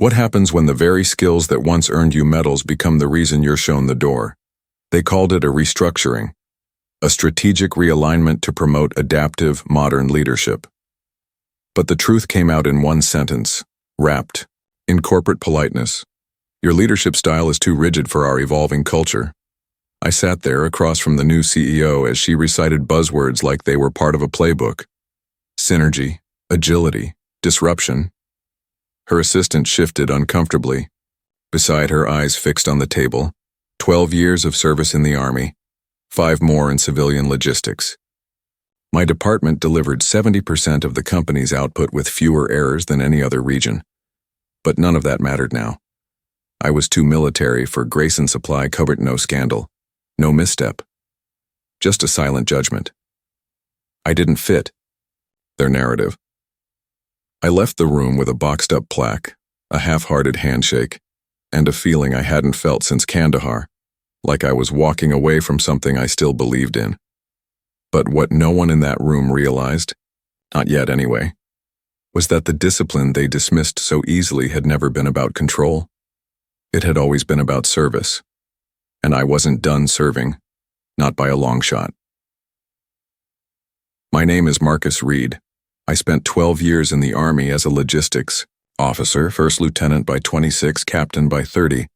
What happens when the very skills that once earned you medals become the reason you're shown the door? They called it a restructuring, a strategic realignment to promote adaptive, modern leadership. But the truth came out in one sentence, wrapped in corporate politeness. Your leadership style is too rigid for our evolving culture. I sat there across from the new CEO as she recited buzzwords like they were part of a playbook. Synergy, agility, disruption. Her assistant shifted uncomfortably. Beside her, eyes fixed on the table, 12 years of service in the Army, 5 more in civilian logistics. My department delivered 70% of the company's output with fewer errors than any other region. But none of that mattered now. I was too military for Grayson Supply covered no scandal, no misstep. Just a silent judgment. I didn't fit their narrative. I left the room with a boxed-up plaque, a half-hearted handshake, and a feeling I hadn't felt since Kandahar, like I was walking away from something I still believed in. But what no one in that room realized, not yet anyway, was that the discipline they dismissed so easily had never been about control. It had always been about service, and I wasn't done serving, not by a long shot. My name is Marcus Reed. I spent 12 years in the Army as a logistics officer, first lieutenant by 26, captain by 30.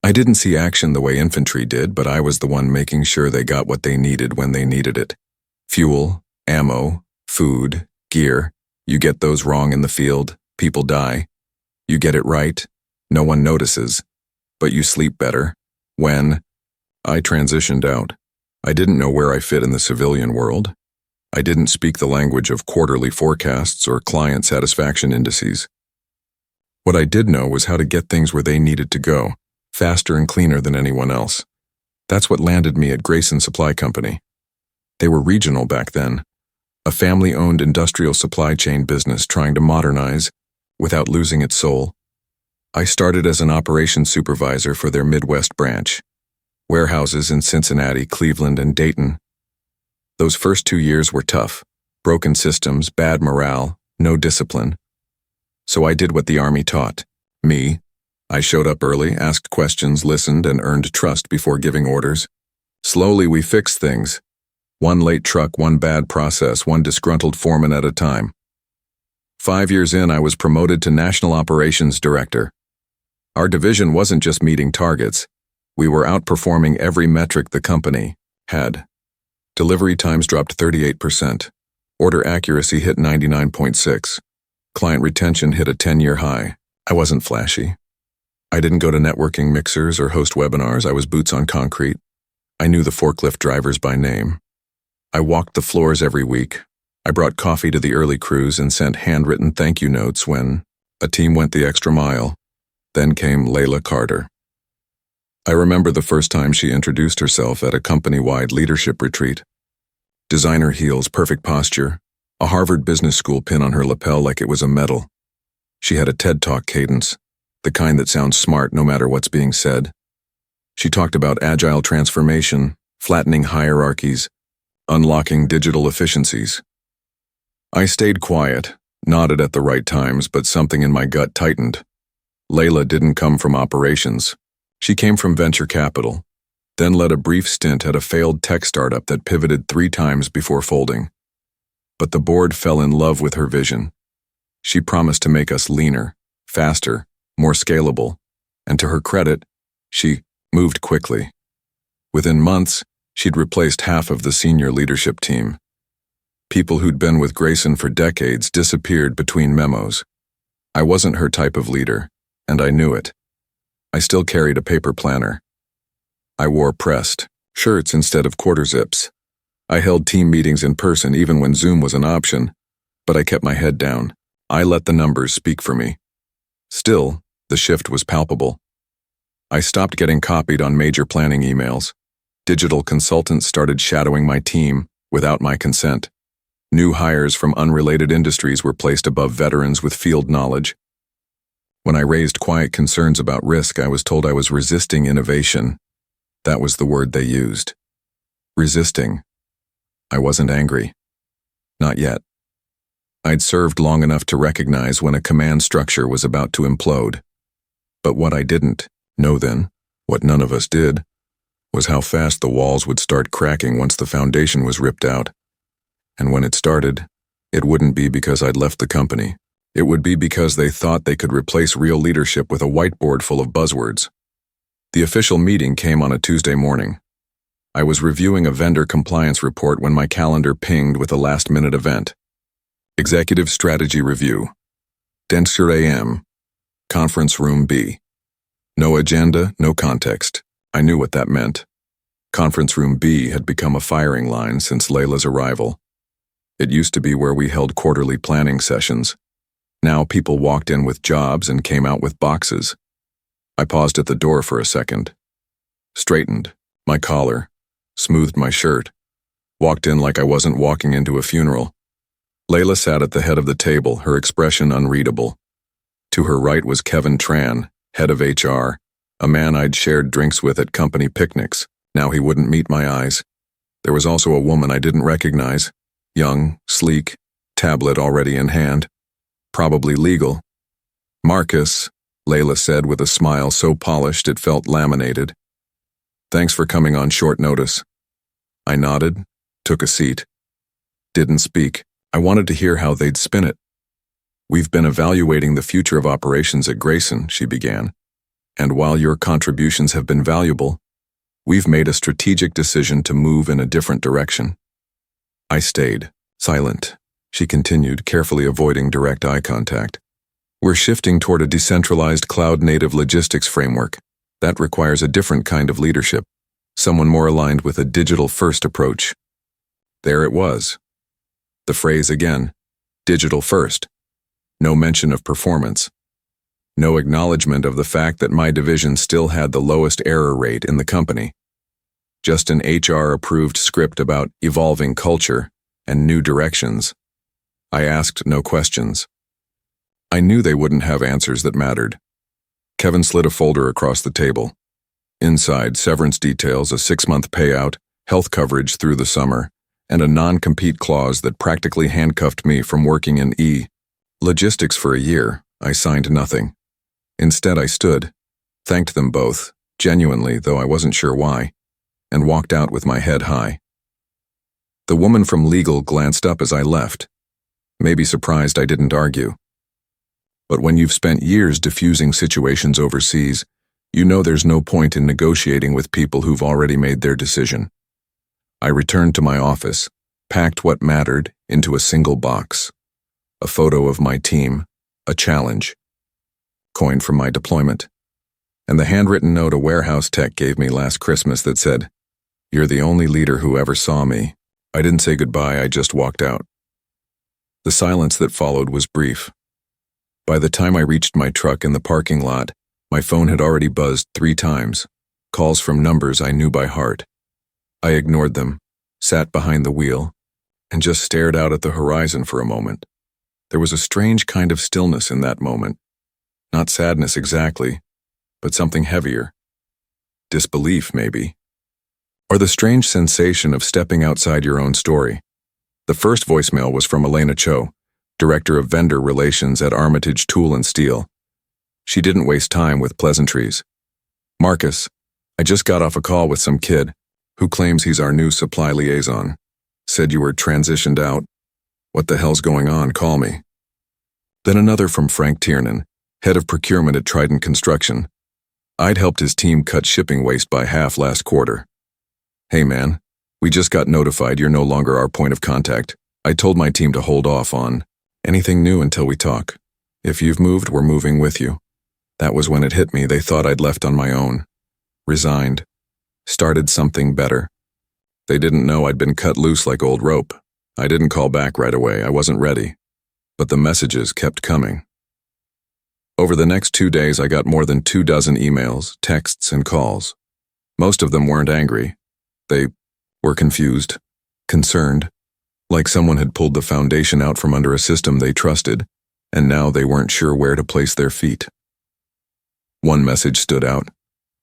I didn't see action the way infantry did, but I was the one making sure they got what they needed when they needed it. Fuel, ammo, food, gear. You get those wrong in the field, people die. You get it right, no one notices. But you sleep better. When I transitioned out, I didn't know where I fit in the civilian world. I didn't speak the language of quarterly forecasts or client satisfaction indices. What I did know was how to get things where they needed to go, faster and cleaner than anyone else. That's what landed me at Grayson Supply Company. They were regional back then, a family-owned industrial supply chain business trying to modernize without losing its soul. I started as an operations supervisor for their Midwest branch, warehouses in Cincinnati, Cleveland, and Dayton. Those first 2 years were tough. Broken systems, bad morale, no discipline. So I did what the Army taught me. I showed up early, asked questions, listened, and earned trust before giving orders. Slowly we fixed things. One late truck, one bad process, one disgruntled foreman at a time. 5 years in, I was promoted to National Operations Director. Our division wasn't just meeting targets. We were outperforming every metric the company had. Delivery times dropped 38%. Order accuracy hit 99.6. Client retention hit a 10-year high. I wasn't flashy. I didn't go to networking mixers or host webinars. I was boots on concrete. I knew the forklift drivers by name. I walked the floors every week. I brought coffee to the early crews and sent handwritten thank you notes when a team went the extra mile. Then came Layla Carter. I remember the first time she introduced herself at a company-wide leadership retreat. Designer heels, perfect posture, a Harvard Business School pin on her lapel like it was a medal. She had a TED Talk cadence, the kind that sounds smart no matter what's being said. She talked about agile transformation, flattening hierarchies, unlocking digital efficiencies. I stayed quiet, nodded at the right times, but something in my gut tightened. Layla didn't come from operations. She came from venture capital, then led a brief stint at a failed tech startup that pivoted 3 times before folding. But the board fell in love with her vision. She promised to make us leaner, faster, more scalable, and to her credit, she moved quickly. Within months, she'd replaced half of the senior leadership team. People who'd been with Grayson for decades disappeared between memos. I wasn't her type of leader, and I knew it. I still carried a paper planner. I wore pressed shirts instead of quarter zips. I held team meetings in person even when Zoom was an option, but I kept my head down. I let the numbers speak for me. Still, the shift was palpable. I stopped getting copied on major planning emails. Digital consultants started shadowing my team without my consent. New hires from unrelated industries were placed above veterans with field knowledge. When I raised quiet concerns about risk, I was told I was resisting innovation. That was the word they used. Resisting. I wasn't angry. Not yet. I'd served long enough to recognize when a command structure was about to implode. But what I didn't know then, what none of us did, was how fast the walls would start cracking once the foundation was ripped out. And when it started, it wouldn't be because I'd left the company. It would be because they thought they could replace real leadership with a whiteboard full of buzzwords. The official meeting came on a Tuesday morning. I was reviewing a vendor compliance report when my calendar pinged with a last-minute event. Executive Strategy Review. Denser AM. Conference Room B. No agenda, no context. I knew what that meant. Conference Room B had become a firing line since Layla's arrival. It used to be where we held quarterly planning sessions. Now people walked in with jobs and came out with boxes. I paused at the door for a second. Straightened my collar, smoothed my shirt, walked in like I wasn't walking into a funeral. Layla sat at the head of the table, her expression unreadable. To her right was Kevin Tran, head of HR, a man I'd shared drinks with at company picnics. Now he wouldn't meet my eyes. There was also a woman I didn't recognize, young, sleek, tablet already in hand. Probably legal. Marcus, Layla said with a smile so polished it felt laminated. Thanks for coming on short notice. I nodded, took a seat. Didn't speak. I wanted to hear how they'd spin it. We've been evaluating the future of operations at Grayson, she began. And while your contributions have been valuable, we've made a strategic decision to move in a different direction. I stayed, silent. She continued, carefully avoiding direct eye contact. We're shifting toward a decentralized cloud-native logistics framework. That requires a different kind of leadership, someone more aligned with a digital-first approach. There it was. The phrase again, digital first. No mention of performance. No acknowledgement of the fact that my division still had the lowest error rate in the company. Just an HR-approved script about evolving culture and new directions. I asked no questions. I knew they wouldn't have answers that mattered. Kevin slid a folder across the table. Inside, severance details, a 6-month payout, health coverage through the summer, and a non-compete clause that practically handcuffed me from working in logistics for a year. I signed nothing. Instead, I stood, thanked them both, genuinely, though I wasn't sure why, and walked out with my head high. The woman from legal glanced up as I left, maybe surprised I didn't argue. But when you've spent years diffusing situations overseas, you know there's no point in negotiating with people who've already made their decision. I returned to my office, packed what mattered into a single box. A photo of my team, a challenge, coin from my deployment, and the handwritten note a warehouse tech gave me last Christmas that said, "You're the only leader who ever saw me." I didn't say goodbye, I just walked out. The silence that followed was brief. By the time I reached my truck in the parking lot, my phone had already buzzed 3 times, calls from numbers I knew by heart. I ignored them, sat behind the wheel, and just stared out at the horizon for a moment. There was a strange kind of stillness in that moment. Not sadness exactly, but something heavier. Disbelief, maybe. Or the strange sensation of stepping outside your own story. The first voicemail was from Elena Cho, Director of Vendor Relations at Armitage Tool and Steel. She didn't waste time with pleasantries. "Marcus, I just got off a call with some kid who claims he's our new supply liaison. Said you were transitioned out. What the hell's going on? Call me." Then another from Frank Tiernan, head of procurement at Trident Construction. I'd helped his team cut shipping waste by half last quarter. "Hey man, we just got notified you're no longer our point of contact. I told my team to hold off on anything new until we talk. If you've moved, we're moving with you." That was when it hit me. They thought I'd left on my own. Resigned. Started something better. They didn't know I'd been cut loose like old rope. I didn't call back right away. I wasn't ready. But the messages kept coming. Over the next 2 days, I got more than 24 emails, texts, and calls. Most of them weren't angry. They were confused, concerned, like someone had pulled the foundation out from under a system they trusted, and now they weren't sure where to place their feet. One message stood out.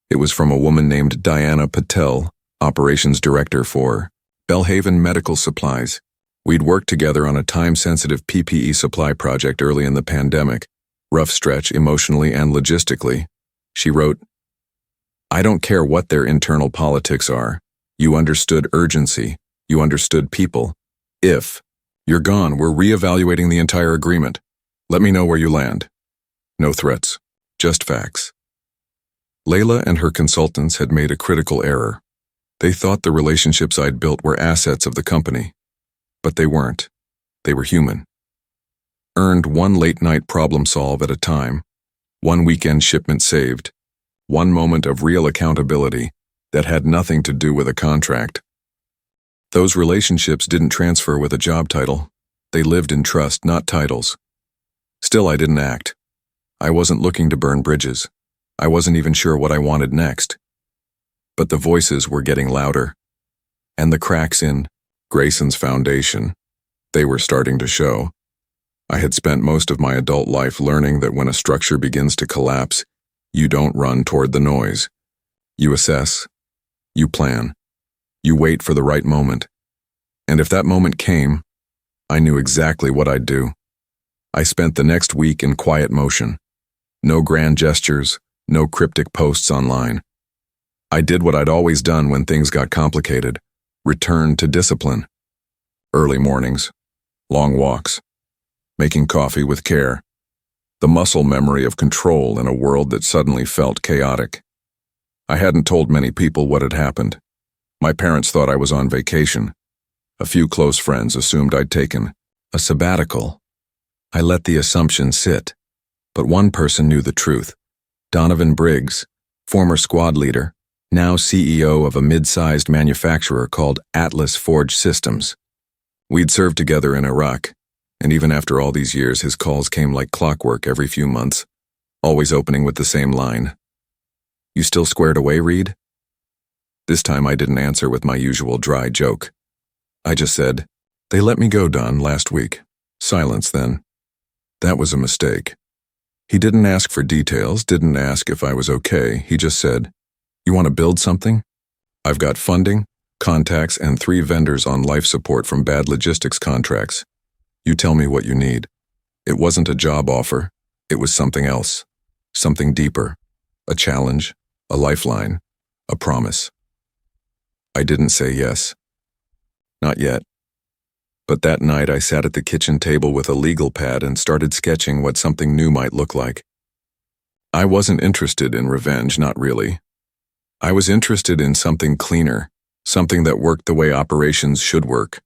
It was from a woman named Diana Patel, Operations Director for Belhaven Medical Supplies. We'd worked together on a time-sensitive PPE supply project early in the pandemic, rough stretch emotionally and logistically, She wrote, "I don't care what their internal politics are. You understood urgency. You understood people. If you're gone, we're reevaluating the entire agreement. Let me know where you land." No threats, just facts. Layla and her consultants had made a critical error. They thought the relationships I'd built were assets of the company. But they weren't. They were human. Earned one late-night problem solve at a time, one weekend shipment saved, one moment of real accountability that had nothing to do with a contract. Those relationships didn't transfer with a job title. They lived in trust, not titles. Still, I didn't act. I wasn't looking to burn bridges. I wasn't even sure what I wanted next. But the voices were getting louder. And the cracks in Grayson's foundation, they were starting to show. I had spent most of my adult life learning that when a structure begins to collapse, you don't run toward the noise. You assess. You plan. You wait for the right moment. And if that moment came, I knew exactly what I'd do. I spent the next week in quiet motion. No grand gestures, no cryptic posts online. I did what I'd always done when things got complicated. Returned to discipline. Early mornings. Long walks. Making coffee with care. The muscle memory of control in a world that suddenly felt chaotic. I hadn't told many people what had happened. My parents thought I was on vacation. A few close friends assumed I'd taken a sabbatical. I let the assumption sit. But one person knew the truth. Donovan Briggs, former squad leader, now CEO of a mid-sized manufacturer called Atlas Forge Systems. We'd served together in Iraq, and even after all these years, his calls came like clockwork every few months, always opening with the same line. "You still squared away, Reed?" This time I didn't answer with my usual dry joke. I just said, "They let me go, Don, last week." Silence then. That was a mistake. He didn't ask for details, didn't ask if I was okay. He just said, "You want to build something? I've got funding, contacts, and 3 vendors on life support from bad logistics contracts. You tell me what you need." It wasn't a job offer. It was something else. Something deeper. A challenge. A lifeline. A promise. I didn't say yes. Not yet. But that night I sat at the kitchen table with a legal pad and started sketching what something new might look like. I wasn't interested in revenge, not really. I was interested in something cleaner, something that worked the way operations should work,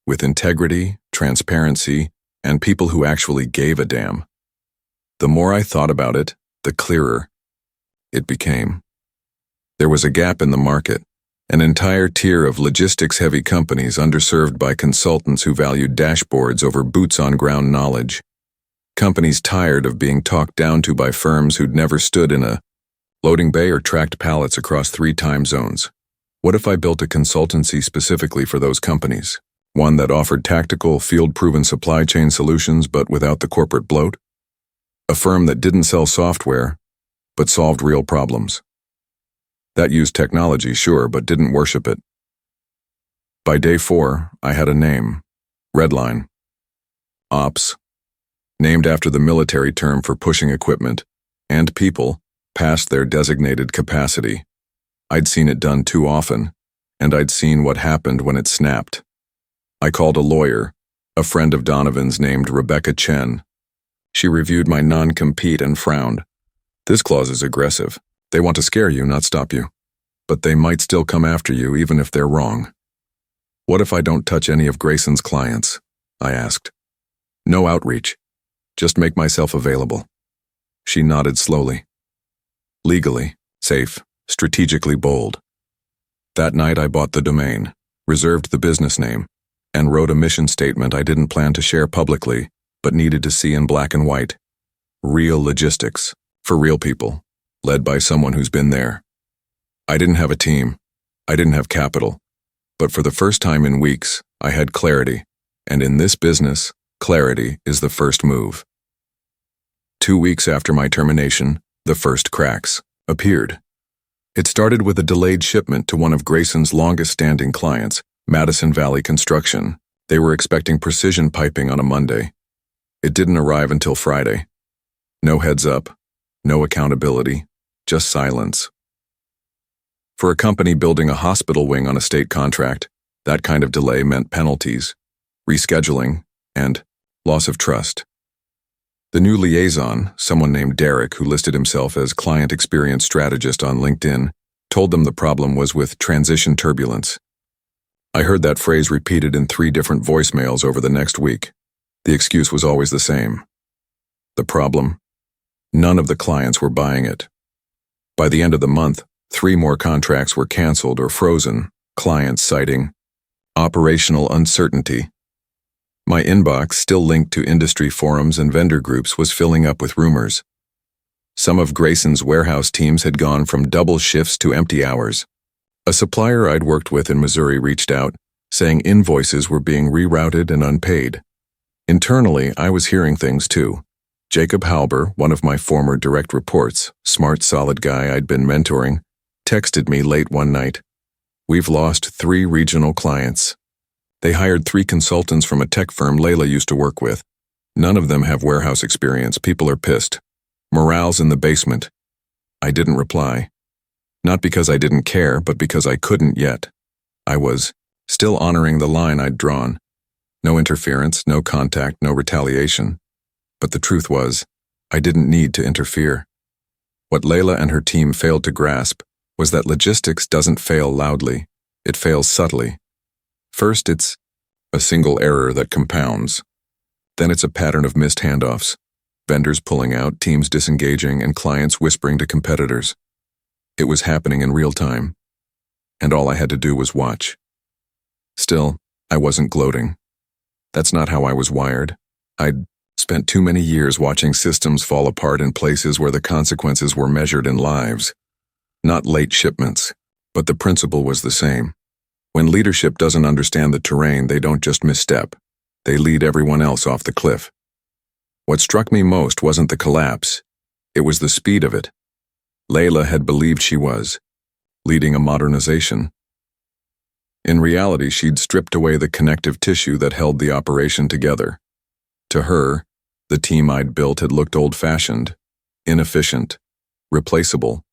with integrity, transparency, and people who actually gave a damn. The more I thought about it, the clearer it became. There was a gap in the market. An entire tier of logistics-heavy companies underserved by consultants who valued dashboards over boots-on-ground knowledge. Companies tired of being talked down to by firms who'd never stood in a loading bay or tracked pallets across 3 time zones. What if I built a consultancy specifically for those companies? One that offered tactical, field-proven supply chain solutions but without the corporate bloat? A firm that didn't sell software, but solved real problems. That used technology, sure, but didn't worship it. By day 4, I had a name. RedLine Ops. Named after the military term for pushing equipment and people past their designated capacity. I'd seen it done too often, and I'd seen what happened when it snapped. I called a lawyer, a friend of Donovan's named Rebecca Chen. She reviewed my non-compete and frowned. "This clause is aggressive. They want to scare you, not stop you. But they might still come after you even if they're wrong." "What if I don't touch any of Grayson's clients?" I asked. "No outreach. Just make myself available." She nodded slowly. Legally, safe, strategically bold. That night I bought the domain, reserved the business name, and wrote a mission statement I didn't plan to share publicly, but needed to see in black and white. Real logistics, for real people. Led by someone who's been there. I didn't have a team. I didn't have capital. But for the first time in weeks, I had clarity. And in this business, clarity is the first move. 2 weeks after my termination, the first cracks appeared. It started with a delayed shipment to one of Grayson's longest-standing clients, Madison Valley Construction. They were expecting precision piping on a Monday. It didn't arrive until Friday. No heads up. No accountability. just silence. For a company building a hospital wing on a state contract, that kind of delay meant penalties, rescheduling, and loss of trust. The new liaison, someone named Derek who listed himself as client experience strategist on LinkedIn, told them the problem was with transition turbulence. I heard that phrase repeated in 3 different voicemails over the next week. The excuse was always the same. The problem? None of the clients were buying it. By the end of the month, 3 more contracts were canceled or frozen, clients citing operational uncertainty. My inbox, still linked to industry forums and vendor groups, was filling up with rumors. Some of Grayson's warehouse teams had gone from double shifts to empty hours. A supplier I'd worked with in Missouri reached out, saying invoices were being rerouted and unpaid. Internally, I was hearing things too. Jacob Halber, one of my former direct reports, smart, solid guy I'd been mentoring, texted me late one night. "We've lost 3 regional clients. They hired 3 consultants from a tech firm Layla used to work with. None of them have warehouse experience. People are pissed. Morale's in the basement." I didn't reply. Not because I didn't care, but because I couldn't yet. I was still honoring the line I'd drawn. No interference, no contact, no retaliation. But the truth was, I didn't need to interfere. What Layla and her team failed to grasp was that logistics doesn't fail loudly. It fails subtly. First, it's a single error that compounds. Then it's a pattern of missed handoffs, vendors pulling out, teams disengaging, and clients whispering to competitors. It was happening in real time, and all I had to do was watch. Still, I wasn't gloating. That's not how I was wired. I'd spent too many years watching systems fall apart in places where the consequences were measured in lives. Not late shipments, but the principle was the same. When leadership doesn't understand the terrain, they don't just misstep. They lead everyone else off the cliff. What struck me most wasn't the collapse. It was the speed of it. Layla had believed she was leading a modernization. In reality, she'd stripped away the connective tissue that held the operation together. To her, the team I'd built had looked old-fashioned, inefficient, replaceable.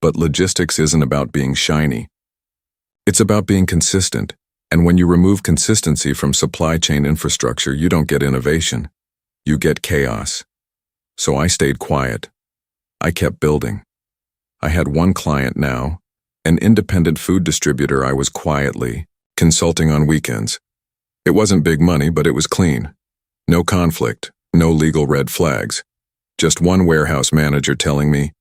But logistics isn't about being shiny. It's about being consistent, and when you remove consistency from supply chain infrastructure, you don't get innovation. You get chaos. So I stayed quiet. I kept building. I had one client now, an independent food distributor I was quietly consulting on weekends. It wasn't big money, but it was clean. No conflict, no legal red flags. Just one warehouse manager telling me,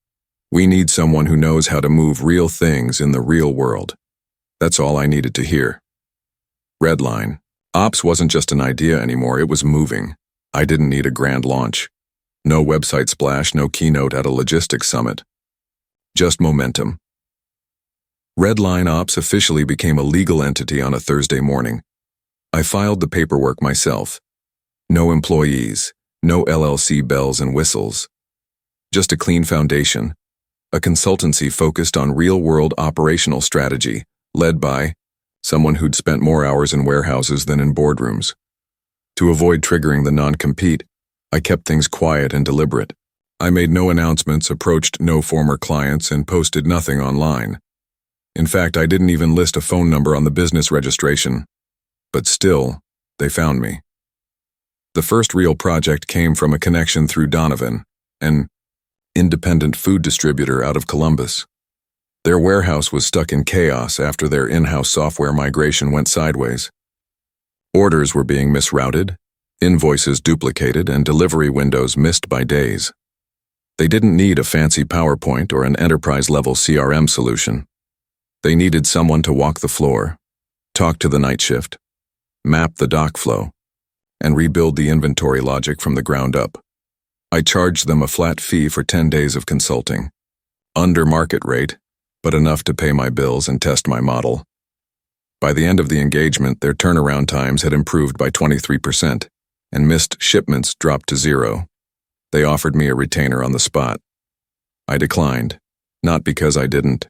"We need someone who knows how to move real things in the real world." That's all I needed to hear. RedLine Ops wasn't just an idea anymore, it was moving. I didn't need a grand launch. No website splash, no keynote at a logistics summit. Just momentum. RedLine Ops officially became a legal entity on a Thursday morning. I filed the paperwork myself. No employees, no LLC bells and whistles. Just a clean foundation. A consultancy focused on real-world operational strategy, led by someone who'd spent more hours in warehouses than in boardrooms. To avoid triggering the non-compete, I kept things quiet and deliberate. I made no announcements, approached no former clients, and posted nothing online. In fact, I didn't even list a phone number on the business registration. But still, they found me. The first real project came from a connection through Donovan, an independent food distributor out of Columbus. Their warehouse was stuck in chaos after their in-house software migration went sideways. Orders were being misrouted, invoices duplicated, and delivery windows missed by days. They didn't need a fancy PowerPoint or an enterprise-level CRM solution. They needed someone to walk the floor, talk to the night shift, map the dock flow, and rebuild the inventory logic from the ground up. I charged them a flat fee for 10 days of consulting. Under market rate, but enough to pay my bills and test my model. By the end of the engagement, their turnaround times had improved by 23%, and missed shipments dropped to 0. They offered me a retainer on the spot. I declined, not because I didn't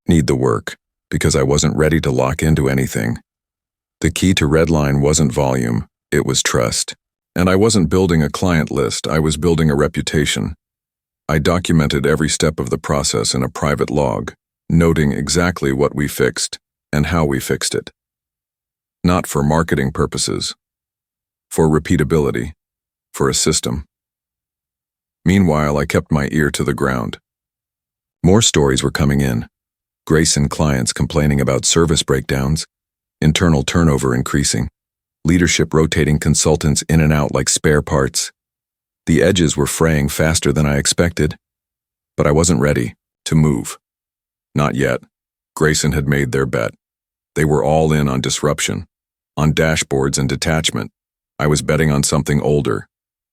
need the work, because I wasn't ready to lock into anything. The key to RedLine wasn't volume, it was trust. And I wasn't building a client list, I was building a reputation. I documented every step of the process in a private log, noting exactly what we fixed and how we fixed it. Not for marketing purposes, for repeatability, for a system. Meanwhile, I kept my ear to the ground. More stories were coming in. Grayson clients complaining about service breakdowns, internal turnover increasing, leadership rotating consultants in and out like spare parts. The edges were fraying faster than I expected, but I wasn't ready to move. Not yet. Grayson had made their bet. They were all in on disruption, on dashboards and detachment. I was betting on something older,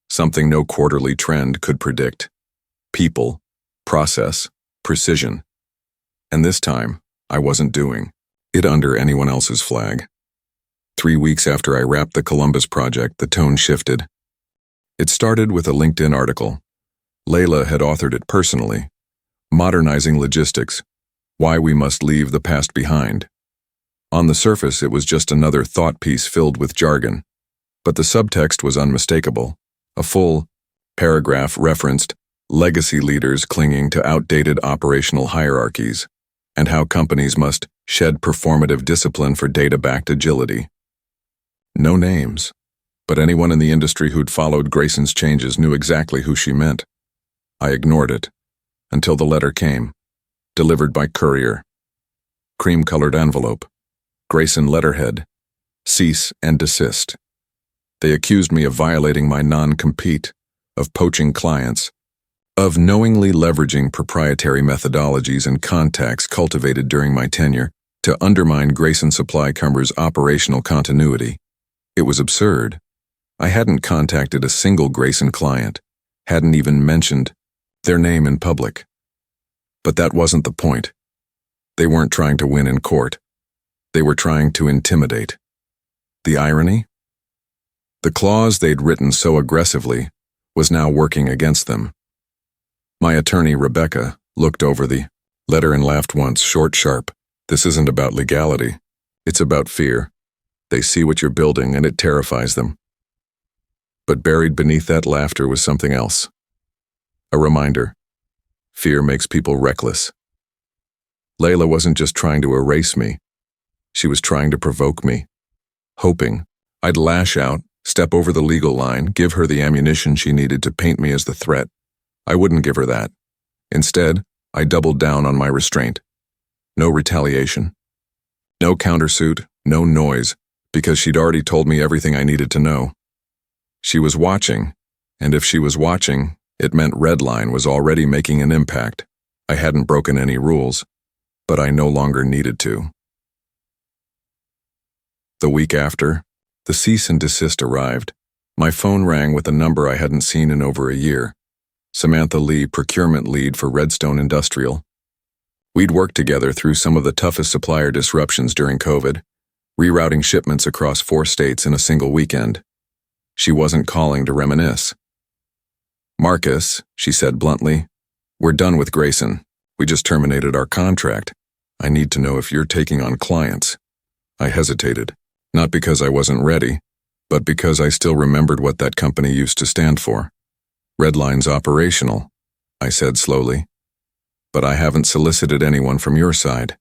something no quarterly trend could predict. People, process, precision. And this time, I wasn't doing it under anyone else's flag. 3 weeks after I wrapped the Columbus project, the tone shifted. It started with a LinkedIn article. Layla had authored it personally. Modernizing Logistics: Why We Must Leave the Past Behind. On the surface, it was just another thought piece filled with jargon. But the subtext was unmistakable. A full paragraph referenced legacy leaders clinging to outdated operational hierarchies and how companies must shed performative discipline for data-backed agility. No names, but anyone in the industry who'd followed Grayson's changes knew exactly who she meant. I ignored it until the letter came, delivered by courier. Cream-colored envelope, Grayson letterhead, cease and desist. They accused me of violating my non-compete, of poaching clients, of knowingly leveraging proprietary methodologies and contacts cultivated during my tenure to undermine Grayson Supply Cumber's operational continuity. It was absurd. I hadn't contacted a single Grayson client, hadn't even mentioned their name in public. But that wasn't the point. They weren't trying to win in court. They were trying to intimidate. The irony? The clause they'd written so aggressively was now working against them. My attorney, Rebecca, looked over the letter and laughed once, short, sharp. This isn't about legality. It's about fear. They see what you're building and it terrifies them. But buried beneath that laughter was something else. A reminder. Fear makes people reckless. Layla wasn't just trying to erase me. She was trying to provoke me, hoping I'd lash out, step over the legal line, give her the ammunition she needed to paint me as the threat. I wouldn't give her that. Instead, I doubled down on my restraint. No retaliation. No countersuit, no noise, because she'd already told me everything I needed to know. She was watching, and if she was watching, it meant RedLine was already making an impact. I hadn't broken any rules, but I no longer needed to. The week after, the cease and desist arrived. My phone rang with a number I hadn't seen in over a year. Samantha Lee, procurement lead for Redstone Industrial. We'd worked together through some of the toughest supplier disruptions during COVID, rerouting shipments across 4 states in a single weekend. She wasn't calling to reminisce. Marcus, she said bluntly, we're done with Grayson. We just terminated our contract. I need to know if you're taking on clients. I hesitated, not because I wasn't ready, but because I still remembered what that company used to stand for. RedLine's operational, I said slowly. But I haven't solicited anyone from your side.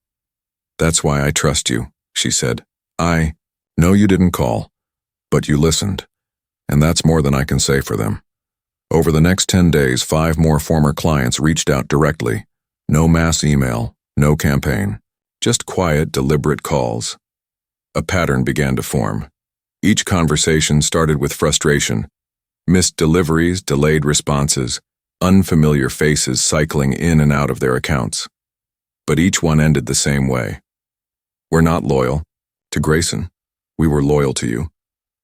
That's why I trust you, she said. I know you didn't call, but you listened, and that's more than I can say for them. Over the next 10 days, 5 more former clients reached out directly. No mass email, no campaign, just quiet, deliberate calls. A pattern began to form. Each conversation started with frustration. Missed deliveries, delayed responses, unfamiliar faces cycling in and out of their accounts. But each one ended the same way. We're not loyal to Grayson. We were loyal to you.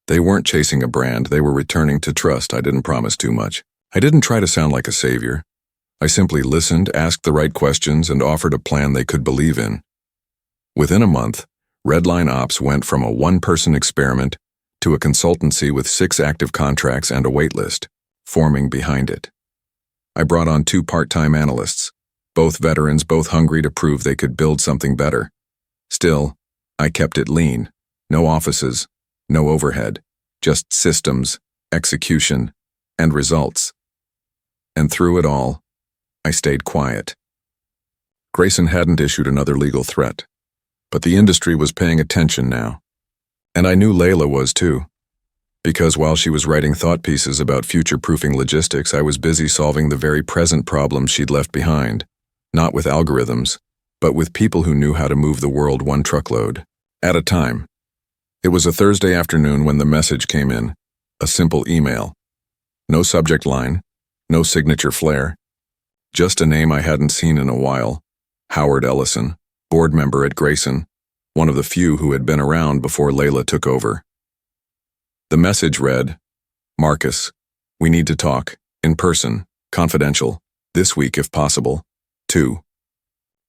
They weren't chasing a brand, they were returning to trust. I didn't promise too much. I didn't try to sound like a savior. I simply listened, asked the right questions, and offered a plan they could believe in. Within a month, RedLine Ops went from a 1-person experiment to a consultancy with 6 active contracts and a waitlist forming behind it. I brought on 2 part-time analysts, both veterans, both hungry to prove they could build something better. Still, I kept it lean. No offices, no overhead, just systems, execution, and results. And through it all, I stayed quiet. Grayson hadn't issued another legal threat, but the industry was paying attention now. And I knew Layla was too. Because while she was writing thought pieces about future-proofing logistics, I was busy solving the very present problems she'd left behind, not with algorithms, but with people who knew how to move the world one truckload at a time. It was a Thursday afternoon when the message came in, a simple email. No subject line, no signature flair, just a name I hadn't seen in a while, Howard Ellison, board member at Grayson, one of the few who had been around before Layla took over. The message read, "Marcus, we need to talk, in person, confidential, this week if possible. 2.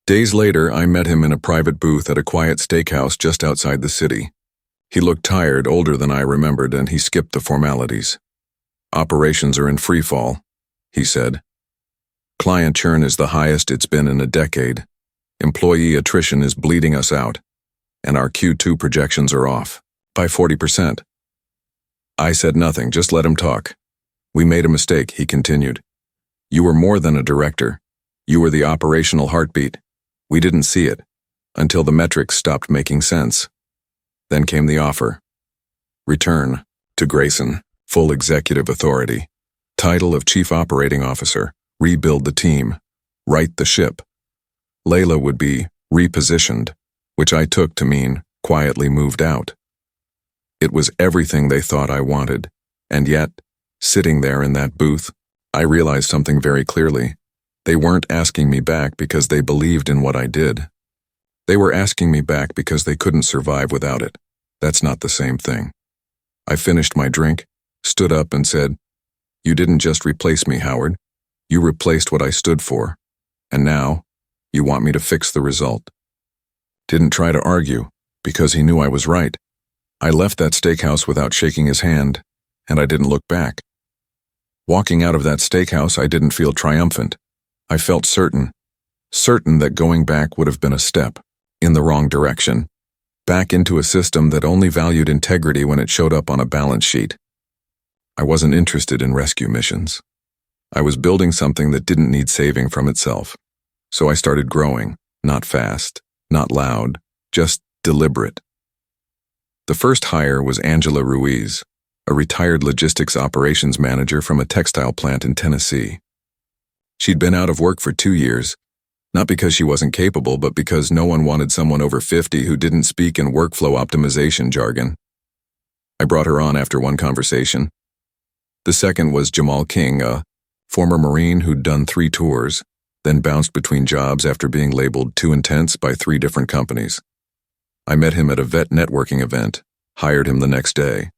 Days later, I met him in a private booth at a quiet steakhouse just outside the city. He looked tired, older than I remembered, and he skipped the formalities. "Operations are in free fall," he said. "Client churn is the highest it's been in a decade. Employee attrition is bleeding us out, and our Q2 projections are off by 40%. I said nothing, just let him talk. "We made a mistake," he continued. "You were more than a director. You were the operational heartbeat. We didn't see it, until the metrics stopped making sense. Then came the offer. Return to Grayson, full executive authority. Title of Chief Operating Officer, rebuild the team, right the ship. Layla would be repositioned, which I took to mean quietly moved out. It was everything they thought I wanted, and yet, sitting there in that booth, I realized something very clearly. They weren't asking me back because they believed in what I did. They were asking me back because they couldn't survive without it. That's not the same thing. I finished my drink, stood up and said, "You didn't just replace me, Howard. You replaced what I stood for. And now, you want me to fix the result." Didn't try to argue, because he knew I was right. I left that steakhouse without shaking his hand, and I didn't look back. Walking out of that steakhouse, I didn't feel triumphant. I felt certain that going back would have been a step in the wrong direction, back into a system that only valued integrity when it showed up on a balance sheet. I wasn't interested in rescue missions. I was building something that didn't need saving from itself. So I started growing, not fast, not loud, just deliberate. The first hire was Angela Ruiz, a retired logistics operations manager from a textile plant in Tennessee. She'd been out of work for 2 years, not because she wasn't capable, but because no one wanted someone over 50 who didn't speak in workflow optimization jargon. I brought her on after one conversation. The second was Jamal King, a former Marine who'd done 3 tours, then bounced between jobs after being labeled too intense by 3 different companies. I met him at a vet networking event, hired him the next day.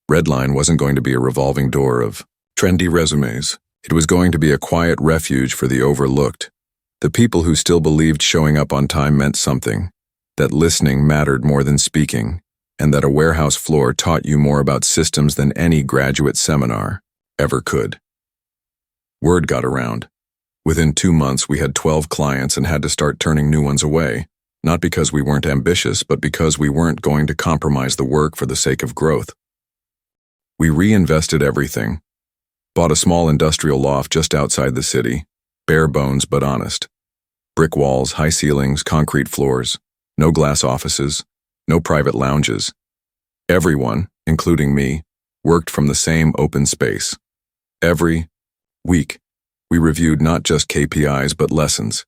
RedLine wasn't going to be a revolving door of trendy resumes. It was going to be a quiet refuge for the overlooked, the people who still believed showing up on time meant something, that listening mattered more than speaking, and that a warehouse floor taught you more about systems than any graduate seminar ever could. Word got around. Within 2 months, we had 12 clients and had to start turning new ones away, not because we weren't ambitious, but because we weren't going to compromise the work for the sake of growth. We reinvested everything. Bought a small industrial loft just outside the city, bare bones but honest. Brick walls, high ceilings, concrete floors, no glass offices, no private lounges. Everyone, including me, worked from the same open space. Every week, we reviewed not just KPIs but lessons.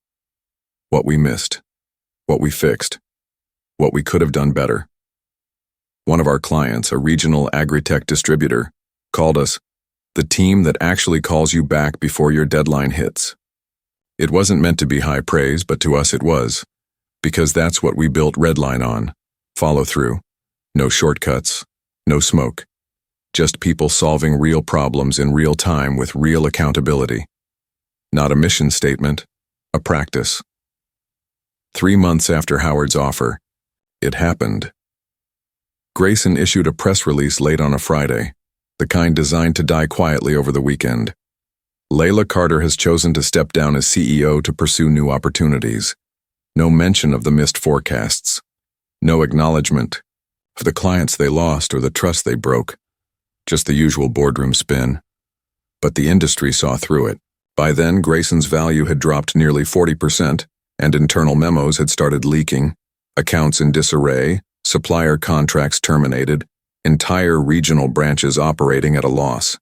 What we missed, what we fixed, what we could have done better. One of our clients, a regional agri-tech distributor, called us the team that actually calls you back before your deadline hits. It wasn't meant to be high praise, but to us it was, because that's what we built RedLine on. Follow through. No shortcuts, no smoke. Just people solving real problems in real time with real accountability. Not a mission statement, a practice. 3 months after Howard's offer, it happened. Grayson issued a press release late on a Friday, the kind designed to die quietly over the weekend. Layla Carter has chosen to step down as CEO to pursue new opportunities. No mention of the missed forecasts. No acknowledgement of the clients they lost or the trust they broke. Just the usual boardroom spin. But the industry saw through it. By then, Grayson's value had dropped nearly 40%, and internal memos had started leaking, accounts in disarray, supplier contracts terminated, entire regional branches operating at a loss.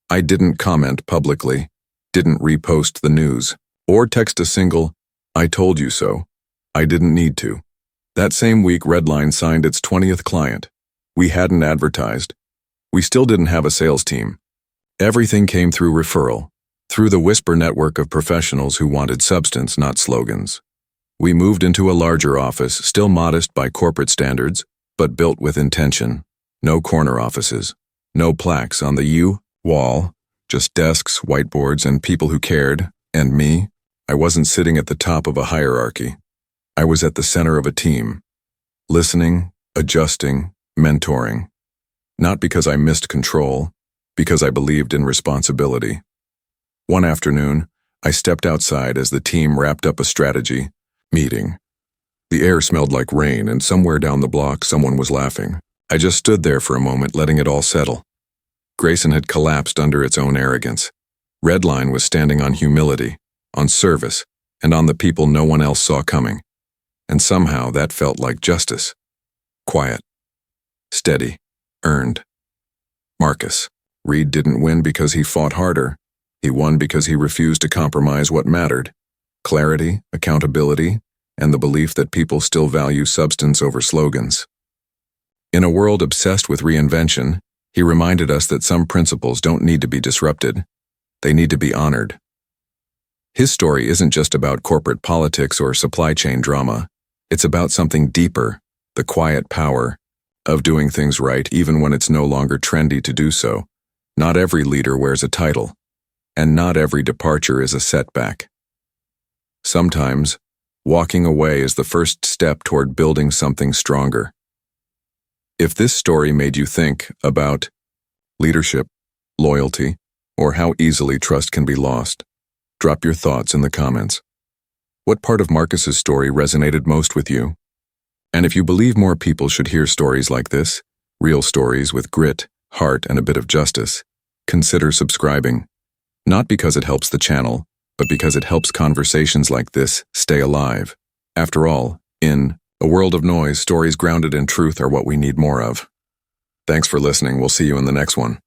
I didn't comment publicly, didn't repost the news, or text a single, "I told you so." I didn't need to. That same week, RedLine signed its 20th client. We hadn't advertised. We still didn't have a sales team. Everything came through referral, through the whisper network of professionals who wanted substance, not slogans. We moved into a larger office, still modest by corporate standards, but built with intention. No corner offices, no plaques on the wall, just desks, whiteboards, and people who cared. And me, I wasn't sitting at the top of a hierarchy. I was at the center of a team, listening, adjusting, mentoring. Not because I missed control, because I believed in responsibility. One afternoon, I stepped outside as the team wrapped up a strategy meeting. The air smelled like rain, and somewhere down the block someone was laughing. I just stood there for a moment, letting it all settle. Grayson had collapsed under its own arrogance. RedLine was standing on humility, on service, and on the people no one else saw coming. And somehow that felt like justice. Quiet. Steady. Earned. Marcus. Reed didn't win because he fought harder. He won because he refused to compromise what mattered. Clarity, accountability, and the belief that people still value substance over slogans. In a world obsessed with reinvention, he reminded us that some principles don't need to be disrupted. They need to be honored. His story isn't just about corporate politics or supply chain drama. It's about something deeper, the quiet power of doing things right even when it's no longer trendy to do so. Not every leader wears a title, and not every departure is a setback. Sometimes, walking away is the first step toward building something stronger. If this story made you think about leadership, loyalty, or how easily trust can be lost, drop your thoughts in the comments. What part of Marcus's story resonated most with you? And if you believe more people should hear stories like this, real stories with grit, heart, and a bit of justice, consider subscribing. Not because it helps the channel, but because it helps conversations like this stay alive. After all, in a world of noise, stories grounded in truth are what we need more of. Thanks for listening. We'll see you in the next one.